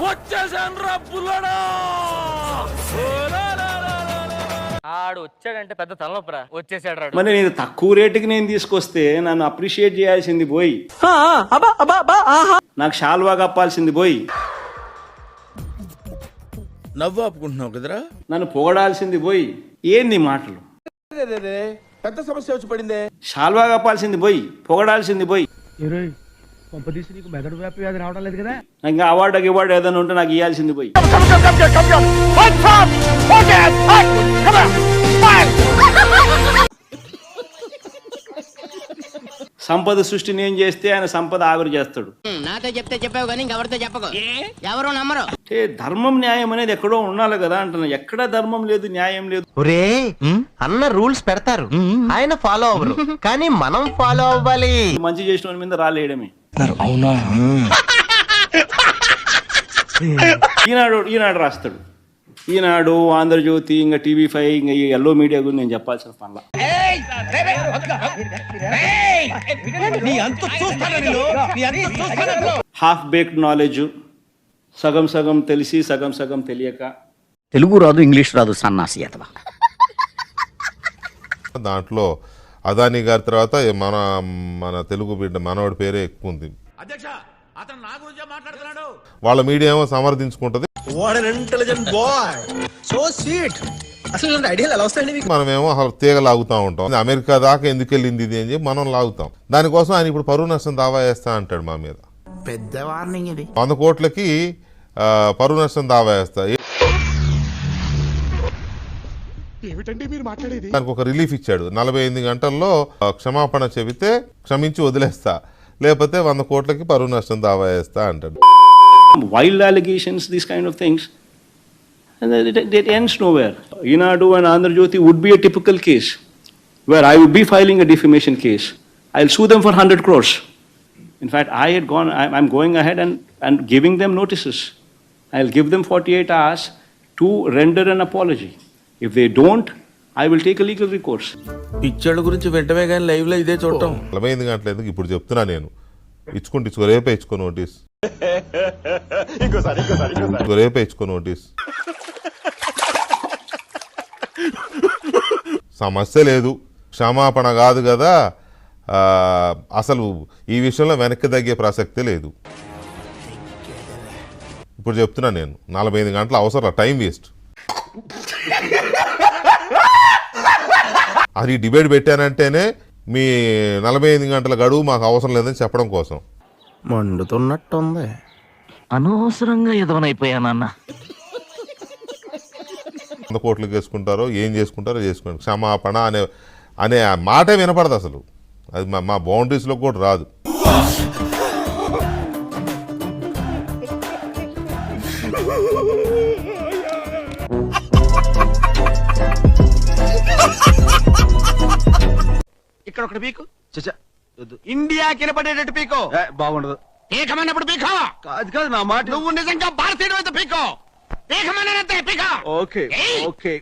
వచ్చేసాన్రా బుల్లడా. ఆడు వచ్చాడంటే పెద్ద తలనొప్పరా. వచ్చేసాడు రాడు. మరి నేను తక్కువ రేటుకి నేను తీసుకొస్తే నన్ను అప్రిషియేట్ చేయాల్సింది పోయి, నాకు షాల్వా కప్పాల్సింది పోయి, నవ్వు ఆపుకుంటున్నావు కదరా, నన్ను పొగడాల్సింది పోయి, ఏంది మాటలు? పెద్ద సమస్య వచ్చి పడిందే. షాల్వా కప్పాల్సింది పోయి, పొగడాల్సింది పోయి, ఇంకా అవార్డు ఏదైనా ఉంటే నాకు ఇవ్వాల్సింది పోయి. సంపద సృష్టి నేను చేస్తే ఆయన సంపద ఆవిరి చేస్తాడు. నాతో చెప్తే చెప్పావు కానీ ఎవరితో చెప్పకు, ఎవరు నమ్మరు. అంటే ధర్మం న్యాయం అనేది ఎక్కడో ఉండాలి కదా అంటున్నా. ఎక్కడ ధర్మం లేదు, న్యాయం లేదు. ఒరే అన్న రూల్స్ పెడతారు, ఆయన ఫాలో అవ్వరు, కానీ మనం ఫాలో అవ్వాలి. మంచి చేసిన మీద రాలేయడమే. అవునా? ఈనాడు రాస్తాడు. ఈనాడు, ఆంధ్రజ్యోతి, ఇంకా TV5, ఇంకా ఈ ఎల్లో మీడియా గురించి నేను చెప్పాల్సిన పనుల. హాఫ్ బేక్డ్ నాలెడ్జ్, సగం సగం తెలిసి సగం సగం తెలియక. తెలుగు రాదు, ఇంగ్లీష్ రాదు, సన్నాసి అతవా. దాంట్లో అదానీ గారి తర్వాత మన తెలుగు బిడ్డ మనోడి పేరే ఎక్కువ ఉంది. వాళ్ళ మీడియా ఏమో సమర్థించుకుంటది, మనమేమో తీగ లాగుతా ఉంటాం. అమెరికా దాకా ఎందుకు వెళ్ళింది ఇది అని చెప్పి మనం లాగుతాం. దానికోసం ఆయన ఇప్పుడు పరువు నష్టం దావా వేస్తా అంటాడు మా మీద. పెద్ద వార్నింగ్ ఇది. 100 కోట్లకి పరువు నష్టం దావా వేస్తా. దానికి ఒక రిలీఫ్ ఇచ్చాడు. 48 గంటల్లో క్షమాపణ చెబితే క్షమించి వదిలేస్తా, లేకపోతే 100 కోట్లకి పరువు నష్టం దావా వేస్తా అంటాడు. Wild allegations, these kind of things, and it ends nowhere. Inadu and Andhra Jyoti would be a typical case where I would be filing a defamation case. I'll sue them for 100 crores. In fact, I'm going ahead and giving them notices. I'll give them 48 hours to render an apology. If they don't, I will take a legal recourse. పిచ్చోళ్ళ గురించి వెంటనే కానీ live లో ఇదే చూడటం. 48 గంటలు ఎందుకు ఇప్పుడు చెప్తున్నా నేను. ఇచ్చుకో రేపే ఇచ్చుకో నోటీస్, రేపే ఇచ్చుకో నోటీస్. సమస్య లేదు, క్షమాపణ కాదు కదా. అసలు ఈ విషయంలో వెనక్కి తగ్గే ప్రసక్తే లేదు. ఇప్పుడు చెప్తున్నా నేను, 45 గంటలు అవసరం, టైం వేస్ట్. అది డిబేట్ పెట్టానంటేనే మీ 45 గంటల గడువు మాకు అవసరం లేదని చెప్పడం కోసం. మండుతున్నట్టుంది. అనవసరంగా ఎదవనైపోయానన్న. 100 కోట్లు చేసుకుంటారో ఏం చేసుకుంటారో చేసుకోండి. క్షమాపణ అనే మాటే వినపడదు అసలు. అది మా బౌండరీస్లో కూడా రాదు. ఇక్కడ ఒకటి పీకు, ఇండియా కినపడేటట్టు పీకో. బాగుండదు. ఏకమైనప్పుడు పీకో. కాదు నా మాట. నువ్వు నిజంగా భారతీయుడు అయితే పీకో. ఏకమైన పీకో. Okay okay.